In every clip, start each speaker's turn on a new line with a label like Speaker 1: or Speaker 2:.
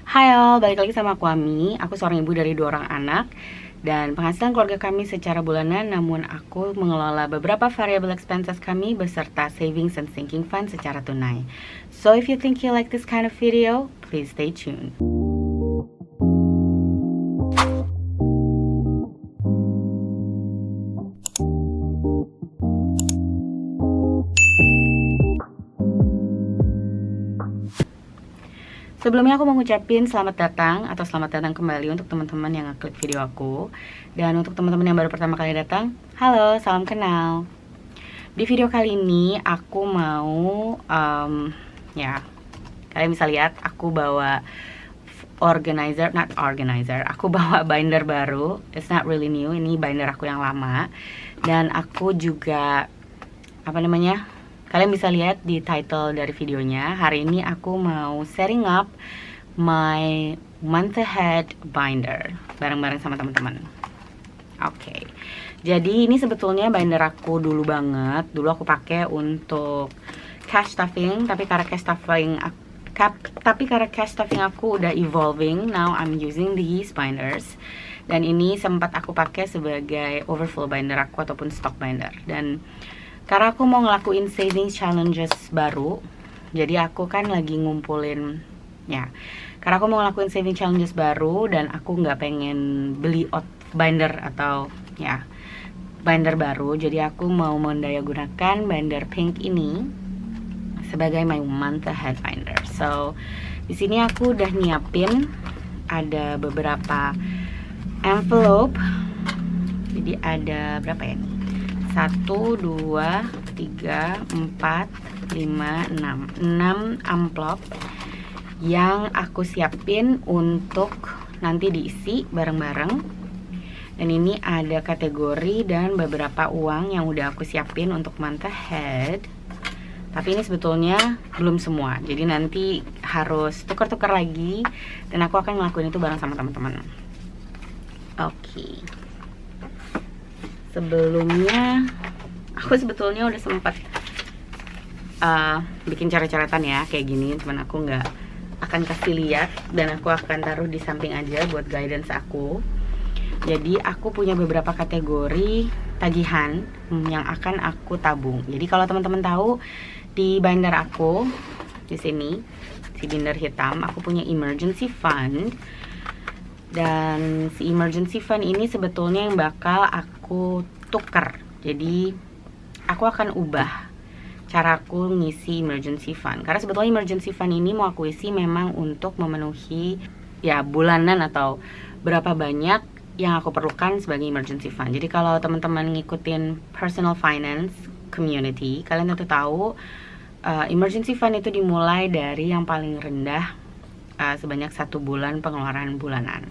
Speaker 1: Hai all, balik lagi sama aku Ami. Aku seorang ibu dari 2 orang anak. Dan penghasilan keluarga kami secara bulanan, namun aku mengelola beberapa variable expenses kami beserta savings and sinking fund secara tunai. So if you think you like this kind of video, please stay tuned. Sebelumnya aku mau ngucapin selamat datang atau selamat datang kembali untuk teman-teman yang ngeklik video aku. Dan untuk teman-teman yang baru pertama kali datang, halo, salam kenal. Di video kali ini aku mau, kalian bisa lihat aku bawa aku bawa binder baru. It's not really new, ini binder aku yang lama. Dan aku juga, kalian bisa lihat di title dari videonya. Hari ini aku mau setting up my month ahead binder bareng-bareng sama teman-teman. Oke. Jadi ini sebetulnya binder aku dulu banget. Dulu aku pakai untuk cash stuffing, tapi karena cash stuffing aku udah evolving, now I'm using these binders. Dan ini sempat aku pakai sebagai overflow binder aku ataupun stock binder. Dan karena aku mau ngelakuin saving challenges baru, jadi aku kan lagi ngumpulin, karena aku mau ngelakuin saving challenges baru dan aku nggak pengen beli binder atau binder baru, jadi aku mau mendaya gunakan binder pink ini sebagai my month ahead binder. So di sini aku udah nyiapin ada beberapa envelope, jadi ada berapa ya nih? 1, 2, 3, 4, 5, 6 amplop yang aku siapin untuk nanti diisi bareng-bareng. Dan ini ada kategori dan beberapa uang yang udah aku siapin untuk month ahead. Tapi ini sebetulnya belum semua, jadi nanti harus tukar-tukar lagi. Dan aku akan ngelakuin itu bareng sama teman-teman. Oke. Sebelumnya aku sebetulnya udah sempat bikin coret-coretan ya kayak gini, cuman aku nggak akan kasih lihat dan aku akan taruh di samping aja buat guidance aku. Jadi aku punya beberapa kategori tagihan yang akan aku tabung. Jadi kalau teman-teman tahu di binder aku di sini, si binder hitam, aku punya emergency fund. Dan si emergency fund ini sebetulnya yang bakal aku tuker. Jadi aku akan ubah cara aku ngisi emergency fund. Karena sebetulnya emergency fund ini mau aku isi memang untuk memenuhi bulanan atau berapa banyak yang aku perlukan sebagai emergency fund. Jadi kalau teman-teman ngikutin personal finance community, kalian tentu tahu emergency fund itu dimulai dari yang paling rendah sebanyak 1 bulan pengeluaran bulanan.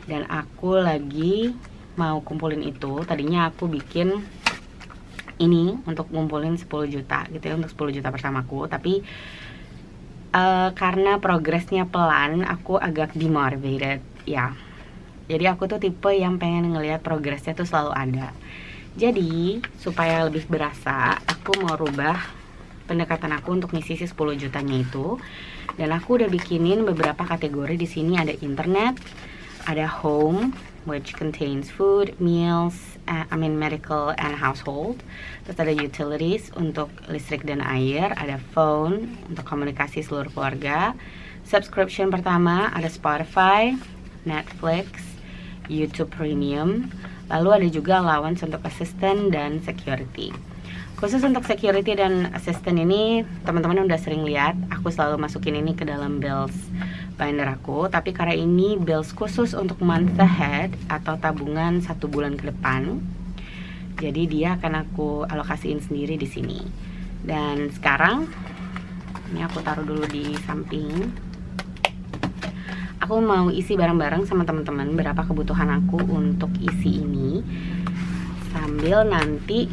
Speaker 1: Dan aku lagi mau kumpulin itu. Tadinya aku bikin ini untuk ngumpulin 10 juta gitu ya, untuk 10 juta bersamaku. Tapi karena progresnya pelan, aku agak demotivated ya. Jadi aku tuh tipe yang pengen ngelihat progresnya tuh selalu ada. Jadi supaya lebih berasa, aku mau rubah pendekatan aku untuk ngisi 10 jutanya itu. Dan aku udah bikinin beberapa kategori. Di sini ada internet, ada home which contains food, meals, medical and household. Terus ada utilities untuk listrik dan air, ada phone untuk komunikasi seluruh keluarga. Subscription pertama ada Spotify, Netflix, YouTube Premium. Lalu ada juga allowance untuk assistant dan security. Khusus untuk security dan assistant ini, teman-teman udah sering lihat, aku selalu masukin ini ke dalam bills binder aku. Tapi karena ini bills khusus untuk month ahead atau tabungan 1 bulan ke depan, jadi dia akan aku alokasiin sendiri di sini. Dan sekarang ini aku taruh dulu di samping. Aku mau isi bareng-bareng sama teman-teman berapa kebutuhan aku untuk isi ini, sambil nanti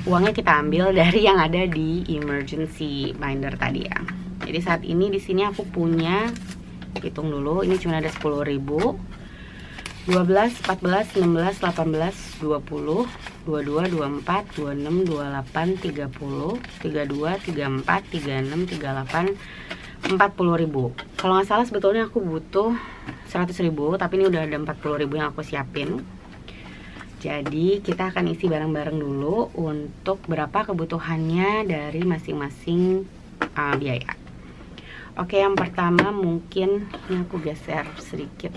Speaker 1: uangnya kita ambil dari yang ada di emergency binder tadi ya. Jadi saat ini di sini aku punya, hitung dulu, ini cuma ada 10.000. 12, 14, 16, 18, 20, 22, 24, 26, 28, 30, 32, 34, 36, 38, 40.000. Kalau nggak salah sebetulnya aku butuh 100.000, tapi ini udah ada 40.000 yang aku siapin. Jadi kita akan isi bareng-bareng dulu untuk berapa kebutuhannya dari masing-masing biaya. Oke, yang pertama mungkin ini aku geser sedikit,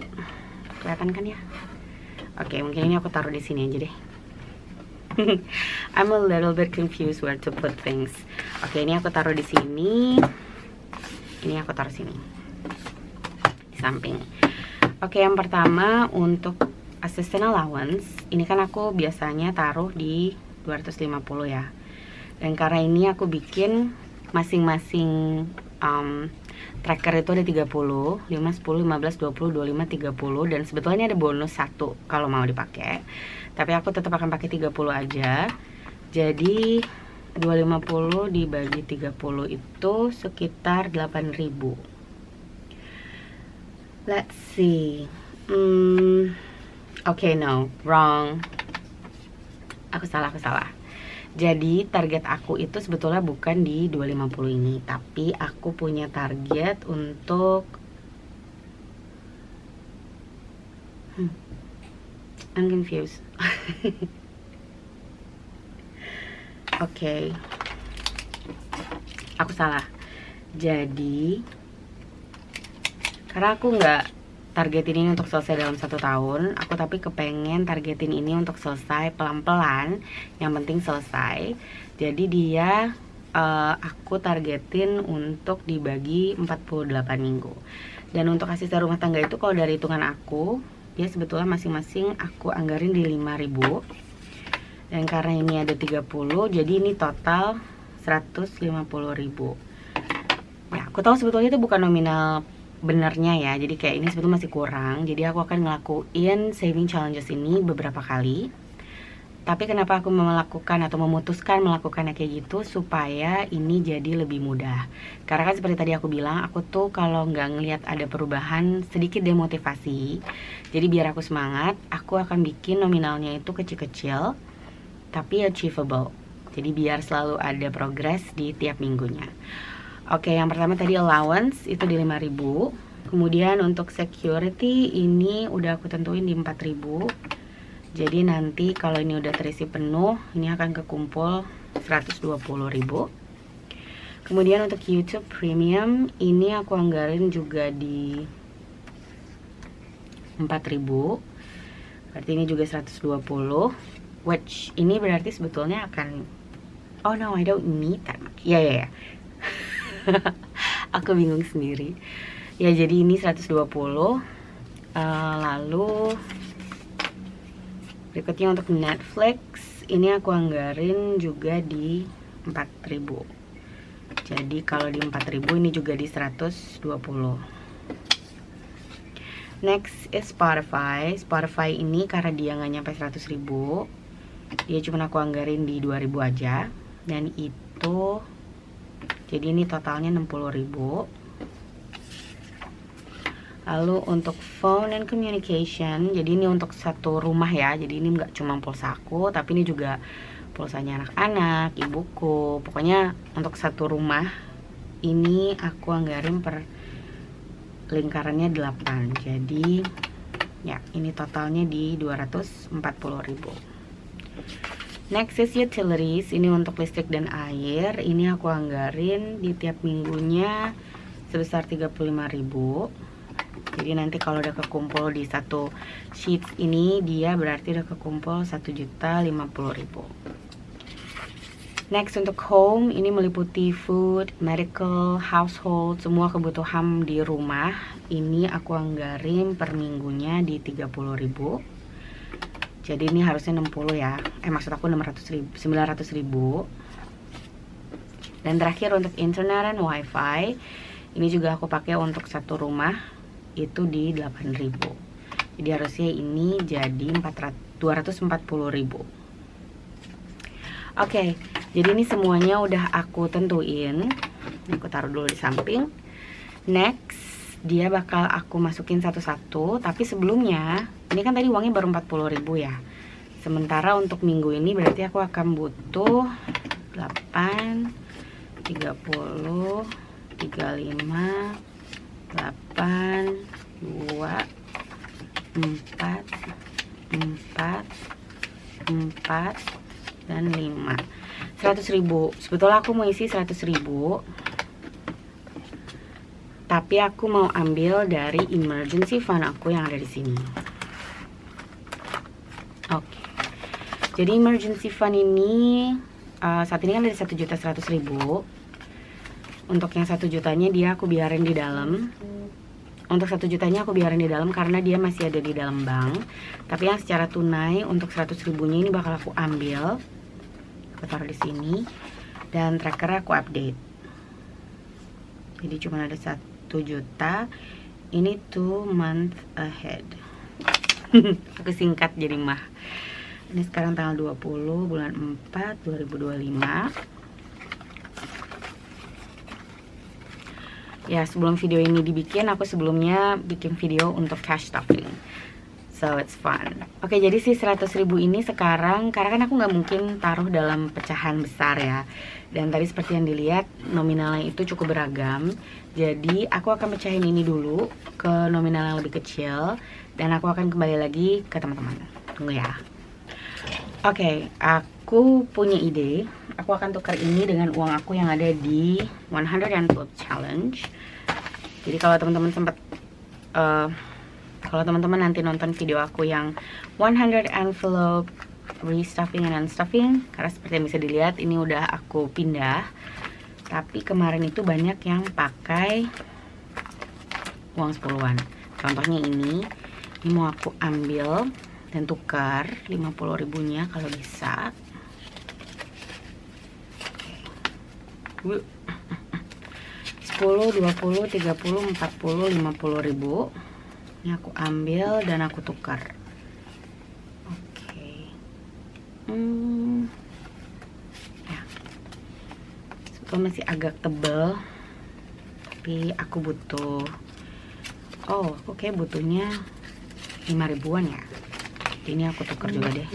Speaker 1: kelihatan kan ya? Oke, mungkin ini aku taruh di sini aja deh. I'm a little bit confused where to put things. Oke, ini aku taruh di sini. Ini aku taruh sini di samping. Oke, yang pertama untuk assistant allowance, ini kan aku biasanya taruh di 250 ya. Dan karena ini aku bikin masing-masing tracker itu ada 30, 5, 10, 15, 20, 25, 30. Dan sebetulnya ada bonus 1 kalau mau dipakai. Tapi aku tetap akan pakai 30 aja. Jadi 250 dibagi 30 itu sekitar 8.000. Let's see. Okay, no, wrong. Aku salah. Jadi target aku itu sebetulnya bukan di 250 ini, tapi aku punya target untuk I'm confused. Oke. Aku salah. Jadi karena aku nggak targetin ini untuk selesai dalam 1 tahun, aku tapi kepengen targetin ini untuk selesai pelan-pelan, yang penting selesai. Jadi dia aku targetin untuk dibagi 48 minggu. Dan untuk asisten rumah tangga itu kalau dari hitungan aku, dia sebetulnya masing-masing aku anggarin di 5.000. Dan karena ini ada 30, jadi ini total 150.000. Ya, aku tahu sebetulnya itu bukan nominal benernya ya, jadi kayak ini sebetulnya masih kurang. Jadi aku akan ngelakuin saving challenges ini beberapa kali. Tapi kenapa aku melakukan atau memutuskan melakukannya kayak gitu, supaya ini jadi lebih mudah. Karena kan seperti tadi aku bilang, aku tuh kalau nggak ngelihat ada perubahan, sedikit demotivasi. Jadi biar aku semangat, aku akan bikin nominalnya itu kecil-kecil tapi achievable. Jadi biar selalu ada progres di tiap minggunya. Oke, yang pertama tadi allowance itu di 5.000. Kemudian untuk security ini udah aku tentuin di 4.000. Jadi nanti kalau ini udah terisi penuh, ini akan kekumpul 120.000. Kemudian untuk YouTube Premium ini aku anggarin juga di 4.000. Berarti ini juga 120. Which ini berarti sebetulnya akan, oh no, I don't need that much. Ya. Aku bingung sendiri. Ya, jadi ini 120. Lalu berikutnya untuk Netflix, ini aku anggarin juga di 4.000. Jadi kalau di 4.000 ini juga di 120. Next is Spotify. Spotify ini karena dia nggak nyampe 100.000, dia cuma aku anggarin di 2.000 aja. Dan itu jadi ini totalnya 60.000. Lalu untuk phone and communication, jadi ini untuk satu rumah ya. Jadi ini nggak cuma pulsa aku, tapi ini juga pulsanya anak-anak, ibuku. Pokoknya untuk satu rumah ini aku anggarin per lingkarannya 8. Jadi ya ini totalnya di 240.000. Next is utilities. Ini untuk listrik dan air. Ini aku anggarin di tiap minggunya sebesar 35.000. Jadi nanti kalau udah kekumpul di satu sheets ini, dia berarti udah kekumpul 1.050.000. Next untuk home, ini meliputi food, medical, household, semua kebutuhan di rumah. Ini aku anggarin per minggunya di 30.000. Jadi ini harusnya 60 ya. Maksud aku 900.000. Dan terakhir untuk internet dan wifi, ini juga aku pakai untuk satu rumah itu di 8.000. Jadi harusnya ini jadi 240.000. Oke, jadi ini semuanya udah aku tentuin. Aku taruh dulu di samping. Next, dia bakal aku masukin satu-satu. Tapi sebelumnya, ini kan tadi uangnya baru 40.000 ya. Sementara untuk minggu ini berarti aku akan butuh 8, 30, 35, 8, 2, 4, 4, dan 5. 100.000. Sebetulnya aku mau isi 100.000, tapi aku mau ambil dari emergency fund aku yang ada di sini. Oke. Jadi emergency fund ini saat ini kan ada 1.100.000. Untuk yang 1 jutanya dia aku biarin di dalam. Untuk 1 jutanya aku biarin di dalam karena dia masih ada di dalam bank. Tapi yang secara tunai untuk 100.000-nya ini bakal aku ambil. Aku taruh di sini dan tracker aku update. Jadi cuma ada 1 juta. Ini 2 month ahead. Aku singkat jadi mah. Ini sekarang tanggal 20 bulan 4 2025. Ya, sebelum video ini dibikin, aku sebelumnya bikin video untuk cash stuffing. So it's fun. Oke, jadi si 100.000 ini sekarang, karena kan aku nggak mungkin taruh dalam pecahan besar ya. Dan tadi seperti yang dilihat, nominalnya itu cukup beragam. Jadi aku akan pecahin ini dulu ke nominal yang lebih kecil. Dan aku akan kembali lagi ke teman-teman. Tunggu ya. Oke, aku punya ide. Aku akan tukar ini dengan uang aku yang ada di 100 envelope challenge. Jadi kalau teman-teman sempat kalau teman-teman nanti nonton video aku yang 100 envelope restuffing and unstuffing, karena seperti yang bisa dilihat ini udah aku pindah. Tapi kemarin itu banyak yang pakai uang 10-an. Contohnya ini mau aku ambil dan tukar 50.000-nya kalau bisa. 10, 20, 30, 40, 50.000. Ini aku ambil dan aku tukar. Oke. Ya. Sebetulnya masih agak tebel, tapi aku butuh. Oh, aku kayak butuhnya 5.000-an ya. Ini aku tukar juga deh.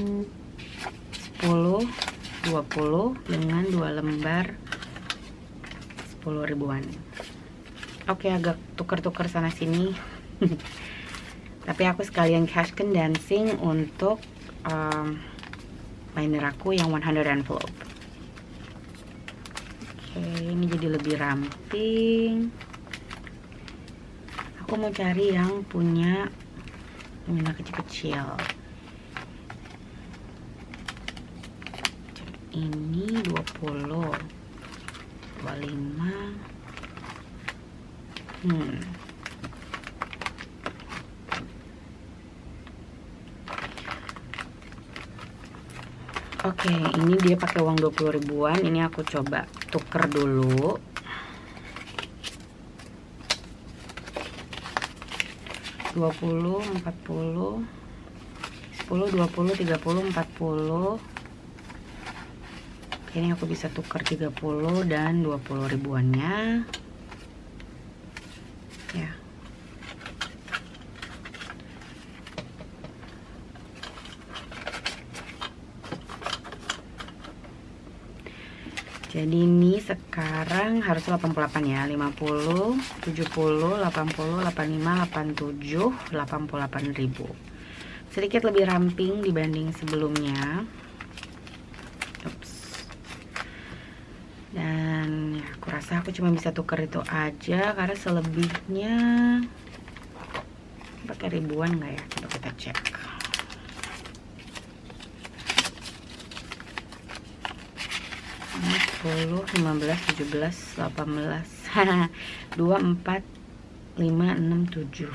Speaker 1: 10, 20 dengan 2 lembar 10.000-an. Oke, agak tukar-tukar sana sini. Tapi aku sekalian cash condensing untuk binder aku yang 100 envelope. Oke, ini jadi lebih ramping. Aku mau cari yang punya nominal kecil-kecil. Ini 20, 25. Oke, ini dia pakai uang 20.000-an. Ini aku coba tuker dulu. $20, 40, 10, 20, 30, 40. Oke, ini aku bisa tuker 30 dan 20.000-annya. Ya. Jadi ini sekarang harus 88 ya. 50, 70, 80, 85, 87, 88.000. Sedikit lebih ramping dibanding sebelumnya. Ups. Dan ya, aku rasa aku cuma bisa tukar itu aja karena selebihnya pakai ribuan nggak ya? Coba kita cek. Ini 10, 15, 17, 18, 2, 4, 5, 6, 7.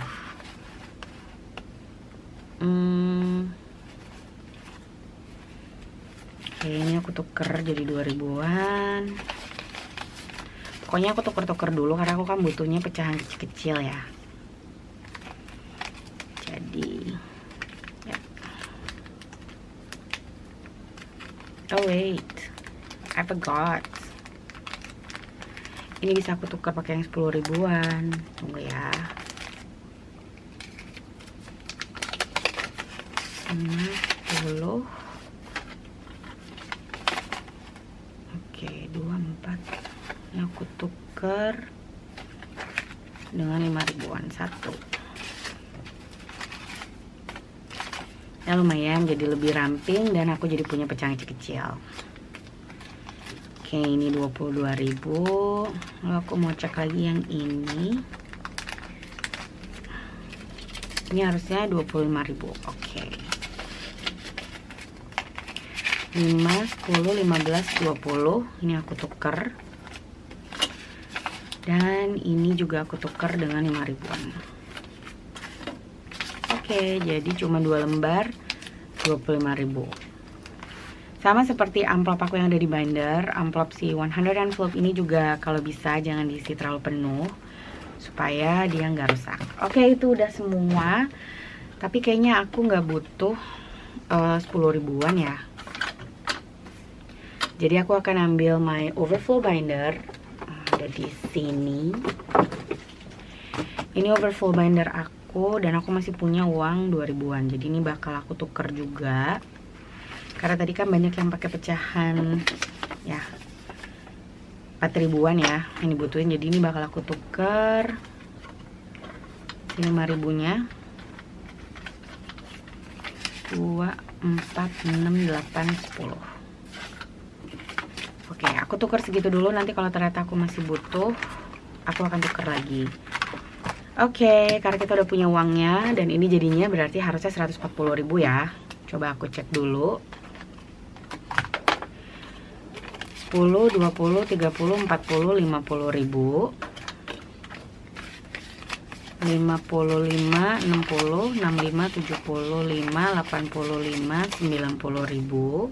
Speaker 1: Oke, ini aku tuker jadi 2.000-an. Pokoknya aku tuker-tuker dulu karena aku kan butuhnya pecahan kecil-kecil ya. Jadi ya. Oh wait, I forgot. Ini bisa aku tukar pakai yang 10.000-an. Tunggu ya. 10. Oke, 2, 4. Ini aku tuker satu. Ya lumayan, jadi lebih ramping dan aku jadi punya pecahan kecil-kecil. Oke, ini 22.000. Lalu aku mau cek lagi yang ini. Ini harusnya 25.000. Oke. 5, 10, 15, 20. Ini aku tuker. Dan ini juga aku tuker dengan 5.000-an. Oke, jadi cuma 2 lembar 25.000. Sama seperti amplop aku yang ada di binder, amplop si 100 envelope ini juga kalau bisa jangan diisi terlalu penuh supaya dia nggak rusak. Oke, itu udah semua. Tapi kayaknya aku nggak butuh 10 ribuan ya. Jadi aku akan ambil my overflow binder. Ada di sini. Ini overflow binder aku dan aku masih punya uang 2 ribuan. Jadi ini bakal aku tuker juga. Karena tadi kan banyak yang pakai pecahan ya 4 ribuan ya yang dibutuhin. Jadi ini bakal aku tuker 5 ribunya. 2, 4, 6, 8, 10. Oke, aku tuker segitu dulu. Nanti kalau ternyata aku masih butuh, aku akan tuker lagi. Oke, karena kita udah punya uangnya dan ini jadinya berarti harusnya 140.000 ya. Coba aku cek dulu. 10, 20, 30, 40, 50.000. 55, 60, 65, 75, 85, 90.000.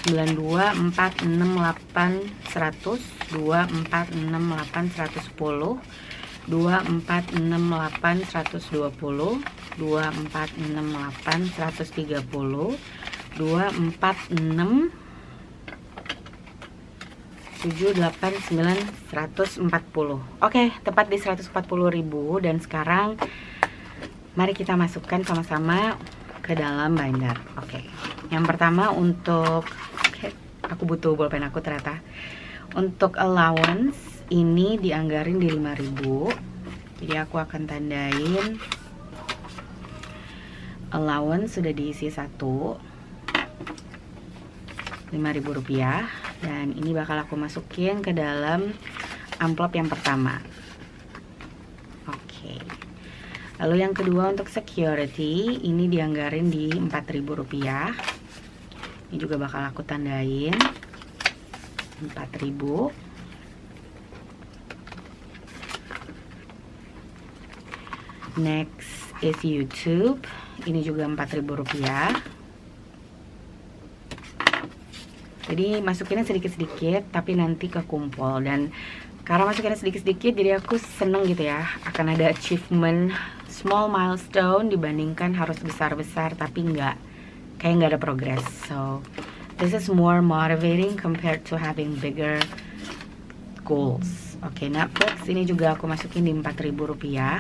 Speaker 1: 92, 4, 6, 8, 100. 2, 4, 6, 8, 110. 2, 4, 6, 8, 120. 2, 4, 6, 8, 130. 2, 4, 6, 7, 8, 9, 140. Oke, tepat di 140.000. Dan sekarang mari kita masukkan sama-sama ke dalam binder. Oke, yang pertama untuk aku butuh bolpen aku ternyata. Untuk allowance ini dianggarin di 5.000. Jadi aku akan tandain allowance sudah diisi 5.000 rupiah. Dan ini bakal aku masukin ke dalam amplop yang pertama. Oke. Lalu yang kedua untuk security ini dianggarin di 4.000 rupiah. Ini juga bakal aku tandain 4.000. Next is YouTube. Ini juga 4.000 rupiah. Jadi masukinnya sedikit-sedikit tapi nanti kekumpul. Dan karena masukinnya sedikit-sedikit jadi aku seneng gitu ya. Akan ada achievement, small milestone dibandingkan harus besar-besar tapi kayak nggak ada progress. So this is more motivating compared to having bigger goals. Oke, Netflix ini juga aku masukin di 4.000 rupiah.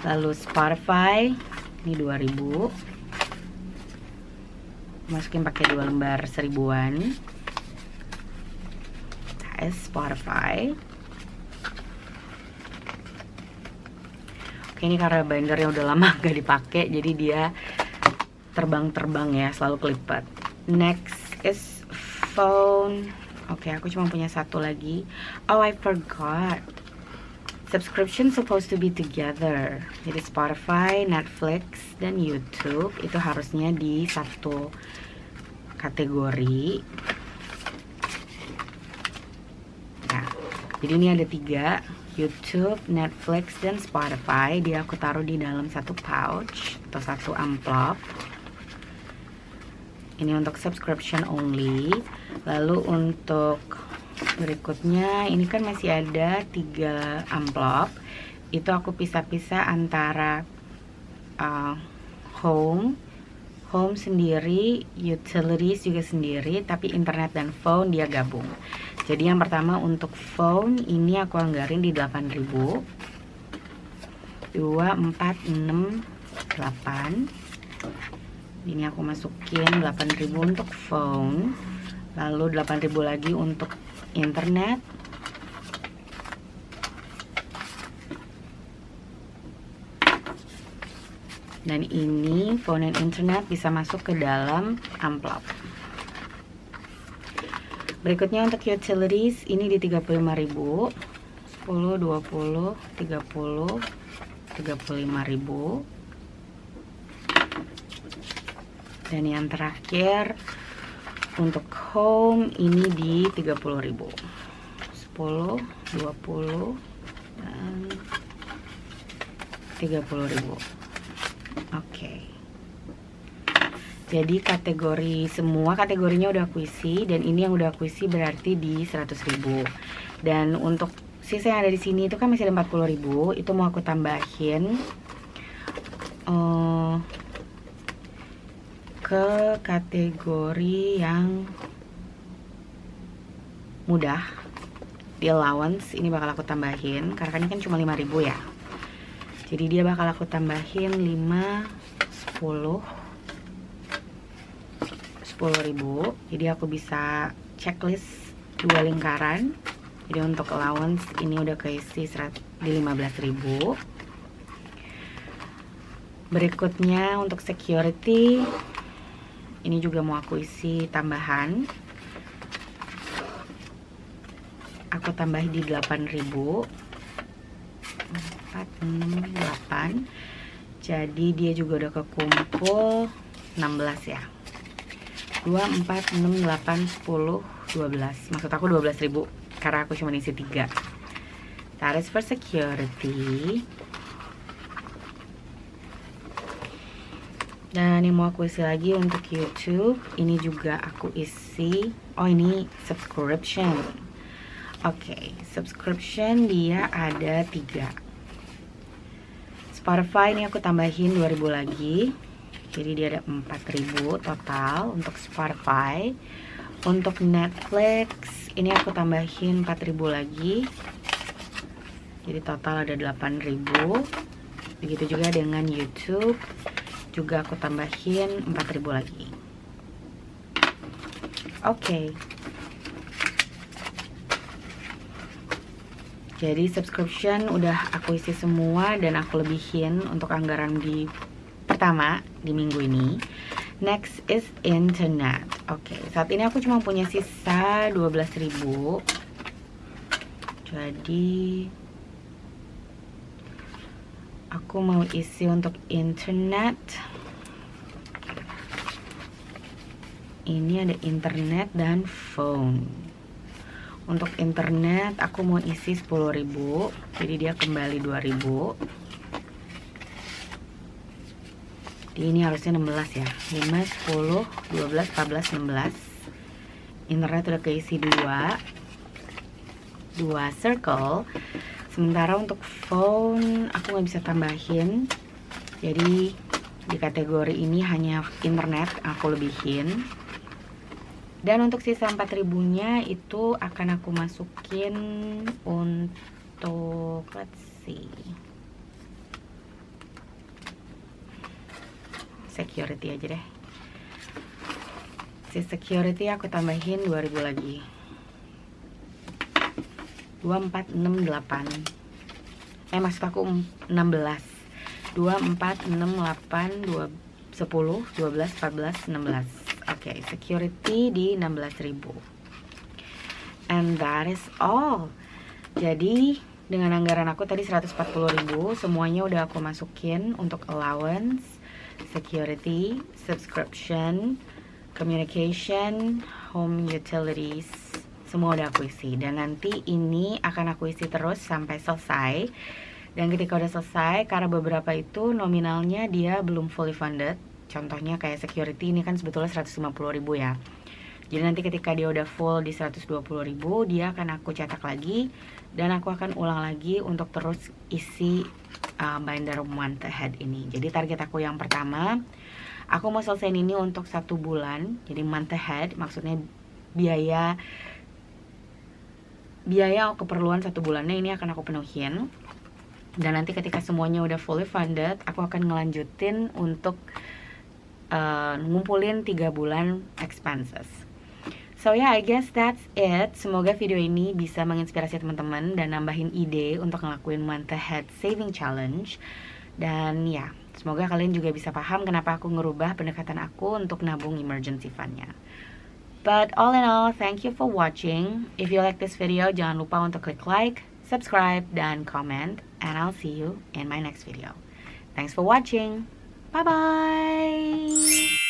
Speaker 1: Lalu Spotify ini 2.000. Masukin pakai 2 lembar 1.000-an. Spotify. Oke, ini karena bindernya udah lama gak dipakai, jadi dia terbang-terbang ya, selalu kelipat. Next is phone. Oke, aku cuma punya satu lagi. Oh, I forgot. Subscription supposed to be together. Jadi Spotify, Netflix, dan YouTube itu harusnya di satu kategori. Nah, jadi ini ada 3, YouTube, Netflix, dan Spotify. Dia aku taruh di dalam satu pouch atau satu amplop. Ini untuk subscription only. Lalu untuk berikutnya ini kan masih ada 3 amplop. Itu aku pisah-pisah antara home sendiri, utilities juga sendiri, tapi internet dan phone dia gabung. Jadi yang pertama untuk phone ini aku anggarin di 8.000. 2, 4, 6, 8. Ini aku masukin 8.000 untuk phone. Lalu 8.000 lagi untuk internet. Dan ini phone and internet bisa masuk ke dalam amplop. Berikutnya untuk utilities ini di 35.000. 10, 20, 30, 35.000. Dan yang terakhir untuk home ini di 30.000. 10, 20, dan 30.000. Oke. Jadi semua kategorinya udah aku isi, dan ini yang udah aku isi berarti di 100.000. Dan untuk sisa yang ada di sini itu kan masih ada 40.000, itu mau aku tambahin ke kategori yang mudah. Di allowance ini bakal aku tambahin karena ini kan cuma 5.000 ya. Jadi dia bakal aku tambahin 5, 10, 10.000. Jadi aku bisa checklist 2 lingkaran. Jadi untuk allowance ini udah keisi di 15.000. Berikutnya untuk security ini juga mau aku isi tambahan. Aku tambah di 8.000. 4, 6, 8. Jadi dia juga udah kekumpul 16 ya. 2, 4, 6, 8, 10, 12. Maksud aku 12.000 karena aku cuma isi 3. That is for security. Dan yang mau aku isi lagi untuk YouTube ini juga aku isi. Oh, ini subscription. Oke, subscription dia ada 3. Spotify ini aku tambahin 2.000 lagi. Jadi dia ada 4.000 total untuk Spotify. Untuk Netflix ini aku tambahin 4.000 lagi. Jadi total ada 8.000. Begitu juga dengan YouTube, juga aku tambahin 4.000 lagi. Oke. Jadi subscription udah aku isi semua dan aku lebihin untuk anggaran di pertama di minggu ini. Next is internet. Oke, saat ini aku cuma punya sisa 12.000. Jadi aku mau isi untuk internet. Ini ada internet dan phone. Untuk internet aku mau isi 10.000. Jadi dia kembali 2.000. Ini harusnya 16 ya. 5, 10, 12, 14, 16. Internet udah keisi 2 circle. Sementara untuk phone aku nggak bisa tambahin. Jadi di kategori ini hanya internet aku lebihin. Dan untuk sisa 4.000-nya itu akan aku masukin untuk, let's see, security aja deh. Si security aku tambahin 2.000 lagi. 2, 4, 6, 8. Maksud aku 16. 2, 4, 6, 8, 2, 10, 12, 14, 16. Oke, security di 16.000. And that is all. Jadi dengan anggaran aku tadi 140.000, semuanya udah aku masukin untuk allowance, security, subscription, communication, home utilities. Semua udah aku isi. Dan nanti ini akan aku isi terus sampai selesai. Dan ketika udah selesai, karena beberapa itu nominalnya dia belum fully funded. Contohnya kayak security ini kan sebetulnya 150.000 ya. Jadi nanti ketika dia udah full di 120.000, dia akan aku cetak lagi. Dan aku akan ulang lagi untuk terus isi binder month ahead ini. Jadi target aku yang pertama, aku mau selesaiin ini untuk 1 bulan. Jadi month ahead maksudnya biaya keperluan 1 bulannya ini akan aku penuhin. Dan nanti ketika semuanya udah fully funded, aku akan ngelanjutin untuk ngumpulin 3 bulan expenses. So yeah, I guess that's it. Semoga video ini bisa menginspirasi teman-teman dan nambahin ide untuk ngelakuin month ahead saving challenge. Dan ya, semoga kalian juga bisa paham kenapa aku ngerubah pendekatan aku untuk nabung emergency fund-nya. But all in all, thank you for watching. If you like this video, jangan lupa untuk klik like, subscribe, dan comment. And I'll see you in my next video. Thanks for watching. Bye-bye.